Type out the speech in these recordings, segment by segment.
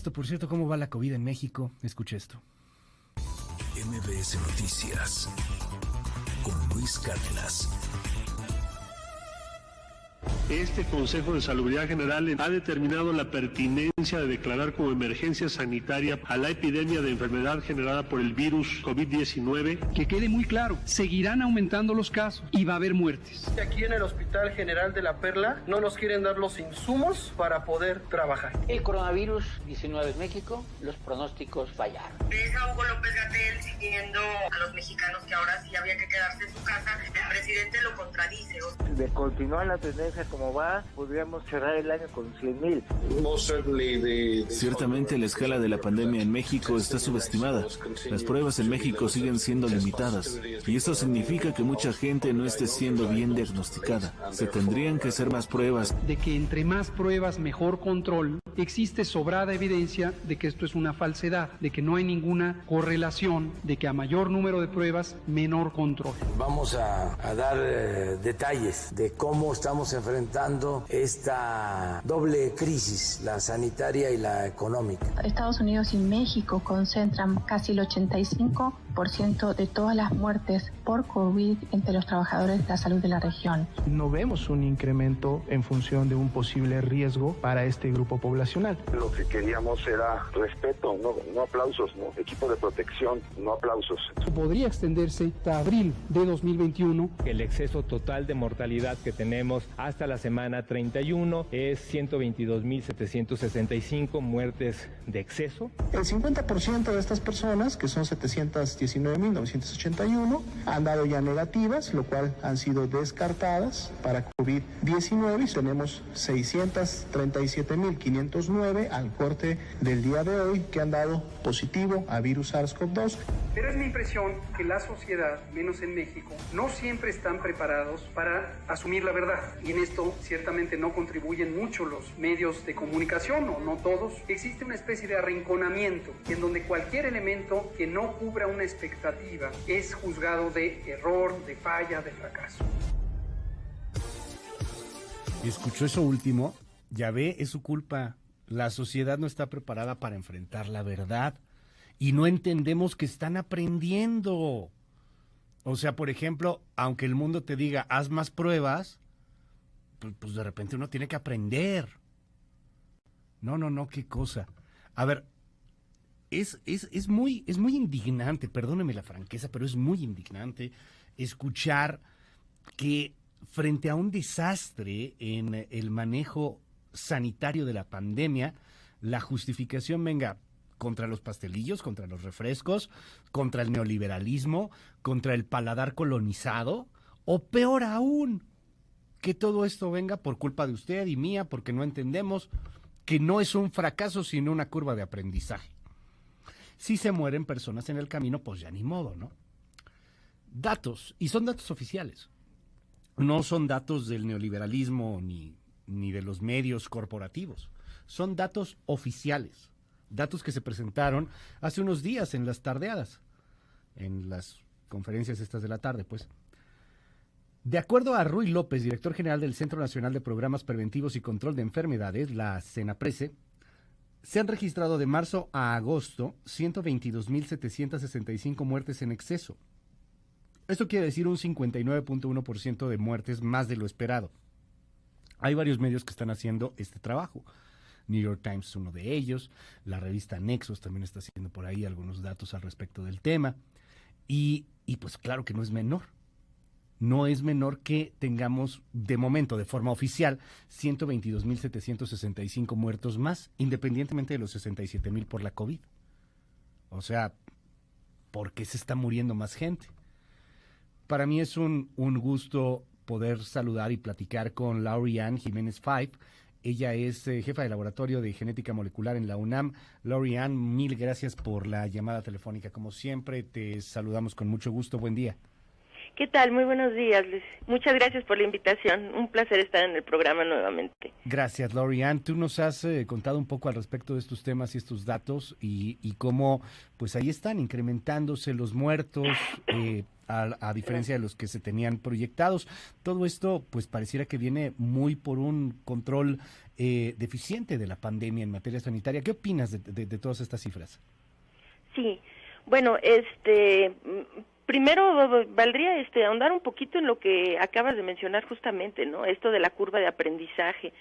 esto, por cierto, ¿cómo va la COVID en México? Escuche esto. MBS Noticias con Luis Cárdenas. Este Consejo de Salubridad General ha determinado la pertinencia de declarar como emergencia sanitaria a la epidemia de enfermedad generada por el virus COVID-19. Que quede muy claro, seguirán aumentando los casos y va a haber muertes. Aquí en el Hospital General de La Perla no nos quieren dar los insumos para poder trabajar. El coronavirus 19 en México, los pronósticos fallaron. Ves a Hugo López-Gatell siguiendo a los mexicanos que ahora sí había que quedarse en su casa. El presidente lo contradice. De continuar la tendencia como va, podríamos cerrar el año con 100,000. Ciertamente la escala de la pandemia en México está subestimada. Las pruebas en México siguen siendo limitadas y eso significa que mucha gente no esté siendo bien diagnosticada. Se tendrían que hacer más pruebas. De que entre más pruebas, mejor control. Existe sobrada evidencia de que esto es una falsedad, de que no hay ninguna correlación, de que a mayor número de pruebas, menor control. Vamos a dar detalles de cómo estamos enfrentando esta doble crisis, la sanitaria y la económica. Estados Unidos y México concentran casi el 85% de todas las muertes por COVID entre los trabajadores de la salud de la región. No vemos un incremento en función de un posible riesgo para este grupo poblacional. Lo que queríamos era respeto, no aplausos, equipo de protección, no aplausos. Podría extenderse hasta abril de 2021. El exceso total de mortalidad que tenemos hasta la semana 31 es 122,765 muertes de exceso. El 50% de estas personas, que son 719,981, han dado ya negativas, lo cual han sido descartadas para COVID-19 y tenemos 637,509 al corte del día de hoy que han dado positivo a virus SARS-CoV-2. Pero es mi impresión que la sociedad, menos en México, no siempre están preparados para asumir la verdad. Y en esto ciertamente no contribuyen mucho los medios de comunicación, o no todos. Existe una especie de arrinconamiento en donde cualquier elemento que no cubra una expectativa es juzgado de error, de falla, de fracaso. ¿Escuchó eso último? Ya ve, es su culpa. La sociedad no está preparada para enfrentar la verdad y no entendemos que están aprendiendo. O sea, por ejemplo, aunque el mundo te diga, haz más pruebas, pues de repente uno tiene que aprender. No, qué cosa. A ver, es muy indignante, perdóneme la franqueza, pero es muy indignante escuchar que frente a un desastre en el manejo sanitario de la pandemia, la justificación venga contra los pastelillos, contra los refrescos, contra el neoliberalismo, contra el paladar colonizado, o peor aún, que todo esto venga por culpa de usted y mía, porque no entendemos que no es un fracaso, sino una curva de aprendizaje. Si se mueren personas en el camino, pues ya ni modo, ¿no? Datos, y son datos oficiales, no son datos del neoliberalismo ni de los medios corporativos, son datos oficiales, datos que se presentaron hace unos días en las tardeadas, en las conferencias estas de la tarde, pues. De acuerdo a Ruy López, director general del Centro Nacional de Programas Preventivos y Control de Enfermedades, la CENAPRESE, se han registrado de marzo a agosto 122,765 muertes en exceso. Esto quiere decir un 59.1% de muertes más de lo esperado. Hay varios medios que están haciendo este trabajo. New York Times es uno de ellos, la revista Nexos también está haciendo por ahí algunos datos al respecto del tema. Y pues claro que no es menor. No es menor que tengamos, de momento, de forma oficial, 122,765 muertos más, independientemente de los 67,000 por la COVID. O sea, ¿por qué se está muriendo más gente? Para mí es un gusto poder saludar y platicar con Laurie Ann Jiménez Fife. Ella es jefa de laboratorio de genética molecular en la UNAM. Laurie Ann, mil gracias por la llamada telefónica. Como siempre, te saludamos con mucho gusto. Buen día. ¿Qué tal? Muy buenos días, Luis. Muchas gracias por la invitación. Un placer estar en el programa nuevamente. Gracias, Lori-Ann. Tú nos has contado un poco al respecto de estos temas y estos datos y cómo, pues ahí están incrementándose los muertos, a diferencia de los que se tenían proyectados. Todo esto, pues pareciera que viene muy por un control deficiente de la pandemia en materia sanitaria. ¿Qué opinas de todas estas cifras? Sí, bueno, primero valdría ahondar un poquito en lo que acabas de mencionar justamente, ¿no? Esto de la curva de aprendizaje.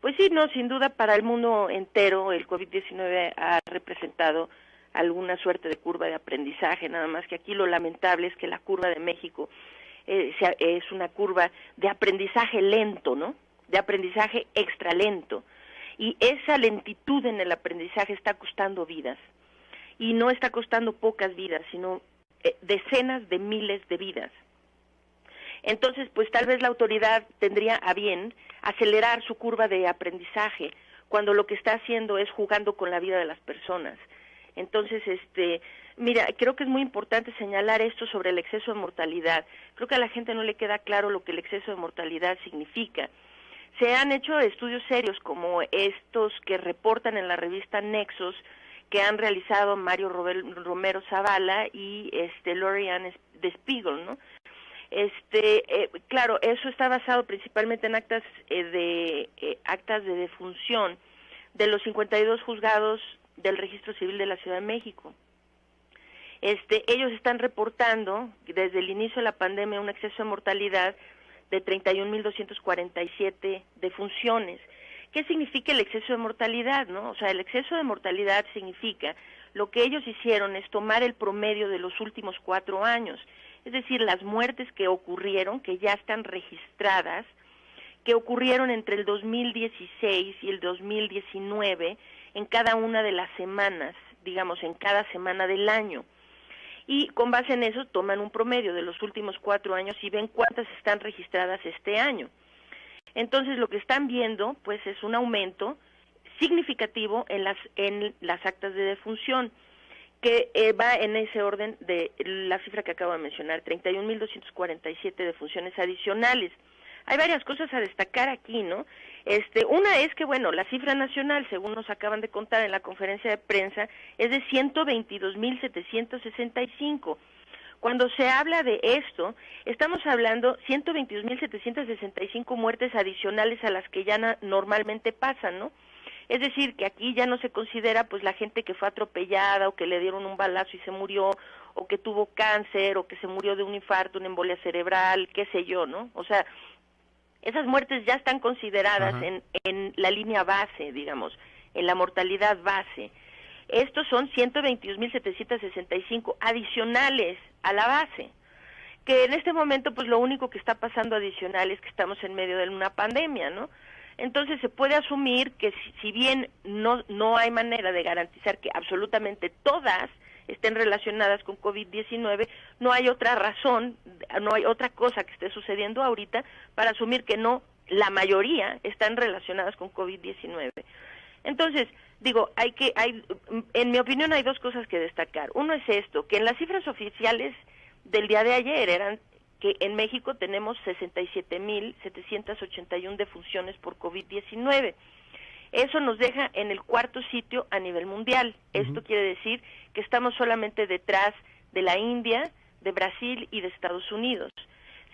Pues sí, no, sin duda para el mundo entero el COVID-19 ha representado alguna suerte de curva de aprendizaje, nada más que aquí lo lamentable es que la curva de México es una curva de aprendizaje lento, ¿no? De aprendizaje extra lento. Y esa lentitud en el aprendizaje está costando vidas. Y no está costando pocas vidas, sino decenas de miles de vidas. Entonces, pues tal vez la autoridad tendría a bien acelerar su curva de aprendizaje, cuando lo que está haciendo es jugando con la vida de las personas. Entonces, mira, creo que es muy importante señalar esto sobre el exceso de mortalidad. Creo que a la gente no le queda claro lo que el exceso de mortalidad significa. Se han hecho estudios serios como estos que reportan en la revista Nexos, que han realizado Mario Romero Zavala y Lori-Ann de Spiegel, ¿no? Claro, eso está basado principalmente en actas de defunción de los 52 juzgados del Registro Civil de la Ciudad de México. Ellos están reportando desde el inicio de la pandemia un exceso de mortalidad de 31.247 defunciones. ¿Qué significa el exceso de mortalidad, no? O sea, el exceso de mortalidad significa, lo que ellos hicieron es tomar el promedio de los últimos 4 años, es decir, las muertes que ocurrieron, que ya están registradas, que ocurrieron entre el 2016 y el 2019, en cada una de las semanas, digamos, en cada semana del año. Y con base en eso toman un promedio de los últimos 4 años y ven cuántas están registradas este año. Entonces lo que están viendo pues es un aumento significativo en las actas de defunción, que va en ese orden de la cifra que acabo de mencionar, 31.247 defunciones adicionales. Hay varias cosas a destacar aquí, ¿no? Una es que, bueno, la cifra nacional, según nos acaban de contar en la conferencia de prensa, es de 122.765. Cuando se habla de esto, estamos hablando 122.765 muertes adicionales a las que ya normalmente pasan, ¿no? Es decir, que aquí ya no se considera pues la gente que fue atropellada o que le dieron un balazo y se murió, o que tuvo cáncer, o que se murió de un infarto, una embolia cerebral, qué sé yo, ¿no? O sea, esas muertes ya están consideradas en la línea base, digamos, en la mortalidad base. Estos son 122.765 adicionales a la base, que en este momento pues lo único que está pasando adicional es que estamos en medio de una pandemia, ¿no? Entonces se puede asumir que si bien no hay manera de garantizar que absolutamente todas estén relacionadas con COVID-19, no hay otra razón, no hay otra cosa que esté sucediendo ahorita para asumir que no, la mayoría están relacionadas con COVID-19. Entonces, digo, en mi opinión hay 2 cosas que destacar. Uno es esto, que en las cifras oficiales del día de ayer eran que en México tenemos 67.781 defunciones por COVID-19. Eso nos deja en el 4º sitio a nivel mundial. Esto quiere decir que estamos solamente detrás de la India, de Brasil y de Estados Unidos.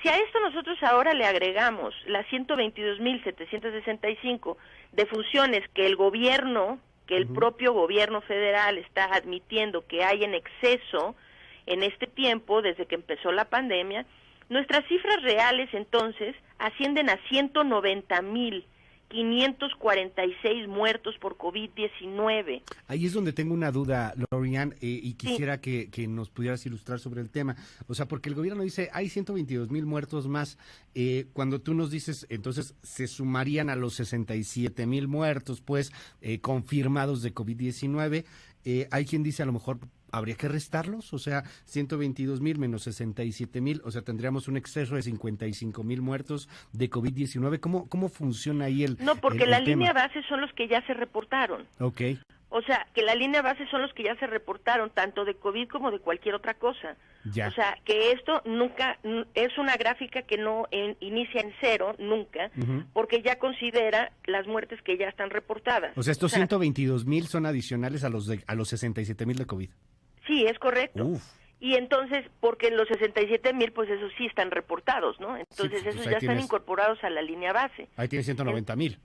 Si a esto nosotros ahora le agregamos las 122.765 defunciones que el gobierno, que el propio gobierno federal está admitiendo que hay en exceso en este tiempo, desde que empezó la pandemia, nuestras cifras reales entonces ascienden a 190.546 muertos por COVID-19. Ahí es donde tengo una duda, Lori-Ann, y quisiera que nos pudieras ilustrar sobre el tema. O sea, porque el gobierno dice, hay 122,000 muertos más. Cuando tú nos dices, entonces, se sumarían a los 67,000 muertos, pues, confirmados de COVID-19. Hay quien dice, a lo mejor, ¿habría que restarlos? O sea, 122,000 menos 67,000, o sea, tendríamos un exceso de 55,000 muertos de COVID-19. ¿Cómo funciona ahí el No, porque el la tema? línea base son los que ya se reportaron. Ok. O sea, que la línea base son los que ya se reportaron, tanto de COVID como de cualquier otra cosa. Ya. O sea, que esto nunca es una gráfica que no inicia en cero, nunca, porque ya considera las muertes que ya están reportadas. O sea, estos 122,000 son adicionales a los 67,000 de COVID. Sí, es correcto. Uf. Y entonces, porque los 67,000, pues esos sí están reportados, ¿no? Entonces Sí, pues esos ahí ya están tienes... incorporados a la línea base. Ahí tiene 190,000.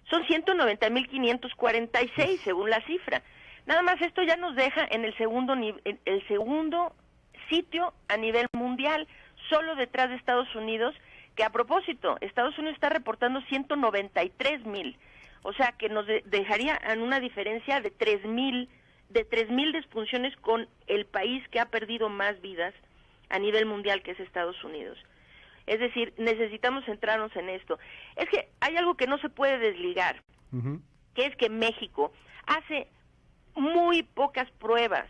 Son 190,546 según la cifra. Nada más esto ya nos deja en el segundo sitio a nivel mundial, solo detrás de Estados Unidos, que a propósito, Estados Unidos está reportando 193,000, o sea que nos dejaría en una diferencia de 3,000 defunciones con el país que ha perdido más vidas a nivel mundial, que es Estados Unidos. Es decir, necesitamos centrarnos en esto. Es que hay algo que no se puede desligar, que es que México hace muy pocas pruebas.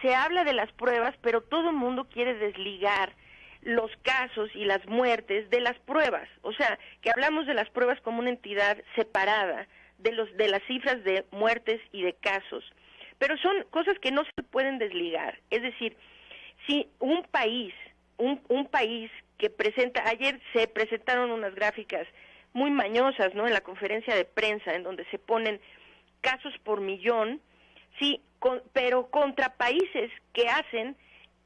Se habla de las pruebas, pero todo el mundo quiere desligar los casos y las muertes de las pruebas. O sea, que hablamos de las pruebas como una entidad separada de las cifras de muertes y de casos. Pero son cosas que no se pueden desligar. Es decir, si un país que presenta, ayer se presentaron unas gráficas muy mañosas, ¿no? En la conferencia de prensa, en donde se ponen casos por millón, sí, pero contra países que hacen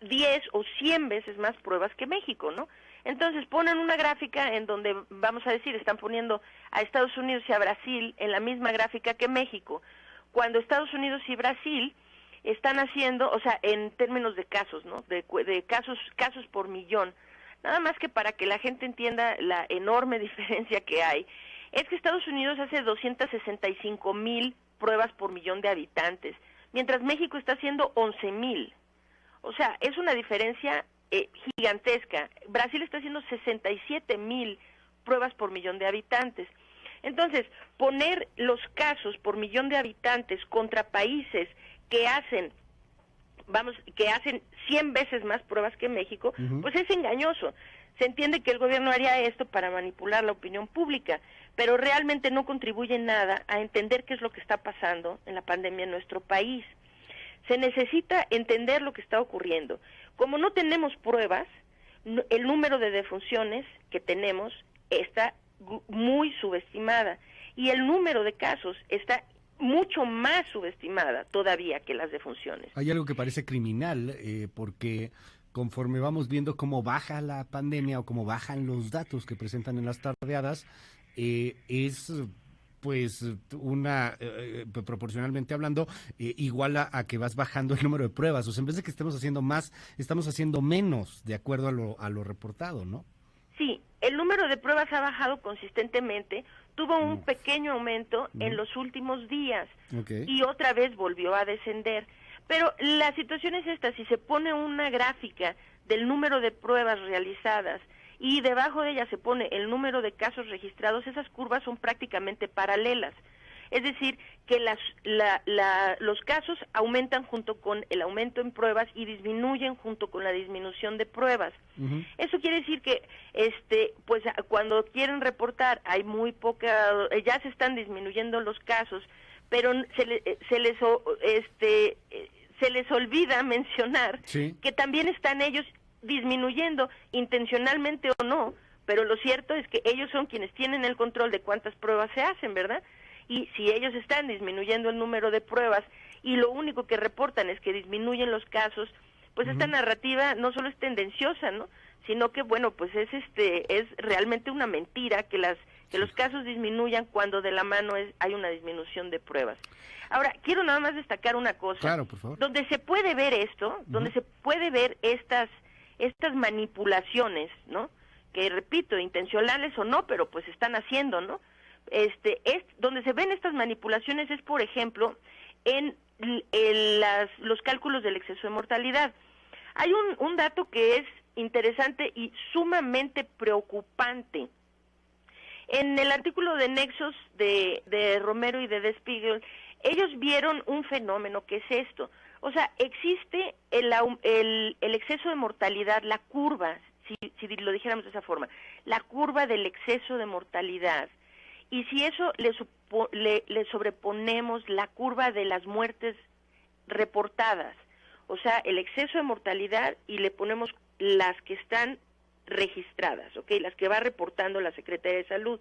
10 o 100 veces más pruebas que México, ¿no? Entonces ponen una gráfica en donde, vamos a decir, están poniendo a Estados Unidos y a Brasil en la misma gráfica que México, cuando Estados Unidos y Brasil están haciendo, o sea, en términos de casos, ¿no? De casos por millón. Nada más que para que la gente entienda la enorme diferencia que hay, es que Estados Unidos hace 265,000 pruebas por millón de habitantes, mientras México está haciendo 11,000. O sea, es una diferencia gigantesca. Brasil está haciendo 67,000 pruebas por millón de habitantes. Entonces, poner los casos por millón de habitantes contra países que hacen 100 veces más pruebas que México, pues es engañoso. Se entiende que el gobierno haría esto para manipular la opinión pública, pero realmente no contribuye en nada a entender qué es lo que está pasando en la pandemia en nuestro país. Se necesita entender lo que está ocurriendo. Como no tenemos pruebas, el número de defunciones que tenemos está muy subestimada y el número de casos está mucho más subestimada todavía que las defunciones. Hay algo que parece criminal, porque conforme vamos viendo cómo baja la pandemia o cómo bajan los datos que presentan en las tardeadas, es pues proporcionalmente hablando, igual a que vas bajando el número de pruebas. O sea, en vez de que estemos haciendo más, estamos haciendo menos, de acuerdo a lo reportado, ¿no? Sí, el número de pruebas ha bajado consistentemente, tuvo un pequeño aumento en los últimos días y otra vez volvió a descender. Pero la situación es esta: si se pone una gráfica del número de pruebas realizadas y debajo de ella se pone el número de casos registrados, esas curvas son prácticamente paralelas. Es decir, que los casos aumentan junto con el aumento en pruebas y disminuyen junto con la disminución de pruebas. Eso quiere decir que pues cuando quieren reportar hay muy poca, ya se están disminuyendo los casos, pero se les olvida mencionar que también están ellos disminuyendo, intencionalmente o no, pero lo cierto es que ellos son quienes tienen el control de cuántas pruebas se hacen, ¿verdad? Y si ellos están disminuyendo el número de pruebas y lo único que reportan es que disminuyen los casos, pues esta narrativa no solo es tendenciosa, ¿no? Sino que, bueno, pues es realmente una mentira que los casos disminuyan cuando de la mano hay una disminución de pruebas. Ahora, quiero nada más destacar una cosa. Claro, por favor. Donde se puede ver esto, donde se puede ver estas manipulaciones, ¿no? Que, repito, intencionales o no, pero pues están haciendo, ¿no? Donde se ven estas manipulaciones es, por ejemplo, en los cálculos del exceso de mortalidad. Hay un dato que es interesante y sumamente preocupante. En el artículo de Nexos de Romero y de Der Spiegel, ellos vieron un fenómeno que es esto. O sea, existe el exceso de mortalidad, la curva, si lo dijéramos de esa forma, la curva del exceso de mortalidad. Y si eso le sobreponemos la curva de las muertes reportadas, o sea, el exceso de mortalidad, y le ponemos las que están registradas, ¿ok? Las que va reportando la Secretaría de Salud.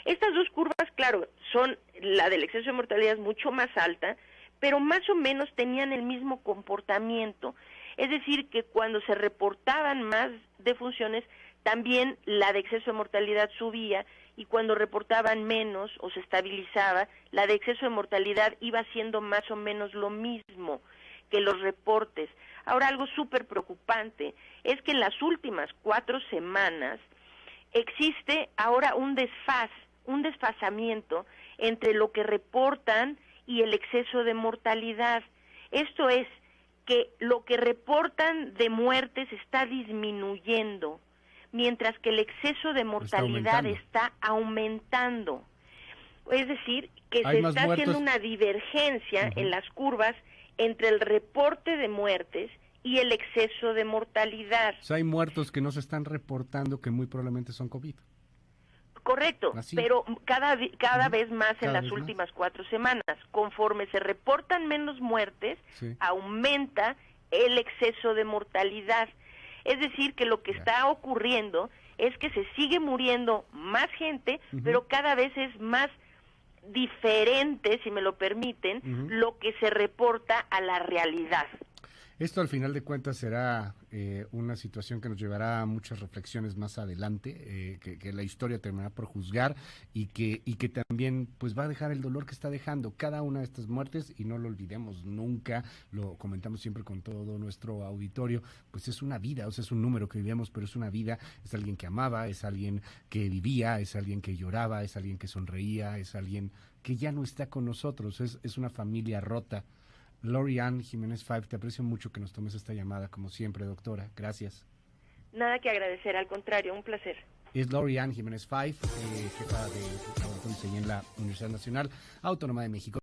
Estas dos curvas, claro, son, la del exceso de mortalidad es mucho más alta, pero más o menos tenían el mismo comportamiento. Es decir, que cuando se reportaban más defunciones, también la de exceso de mortalidad subía, y cuando reportaban menos o se estabilizaba, la de exceso de mortalidad iba siendo más o menos lo mismo que los reportes. Ahora, algo súper preocupante es que en las últimas 4 semanas existe ahora un desfasamiento entre lo que reportan y el exceso de mortalidad. Esto es, que lo que reportan de muertes está disminuyendo, mientras que el exceso de mortalidad está aumentando. Es decir, que se está haciendo una divergencia en las curvas entre el reporte de muertes y el exceso de mortalidad. O sea, hay muertos que no se están reportando que muy probablemente son COVID. Correcto, pero cada vez más en las últimas 4 semanas. Conforme se reportan menos muertes, aumenta el exceso de mortalidad. Es decir, que lo que está ocurriendo es que se sigue muriendo más gente, pero cada vez es más diferente, si me lo permiten, lo que se reporta a la realidad. Esto al final de cuentas será una situación que nos llevará a muchas reflexiones más adelante, que la historia terminará por juzgar y que también pues va a dejar el dolor que está dejando cada una de estas muertes, y no lo olvidemos nunca, lo comentamos siempre con todo nuestro auditorio, pues es una vida, o sea, es un número que vivimos, pero es una vida, es alguien que amaba, es alguien que vivía, es alguien que lloraba, es alguien que sonreía, es alguien que ya no está con nosotros, es una familia rota. Lori-Ann Jiménez Five, te aprecio mucho que nos tomes esta llamada, como siempre, doctora. Gracias. Nada que agradecer, al contrario, un placer. Es Lori-Ann Jiménez Five, jefa de laboratorio en la Universidad Nacional Autónoma de México.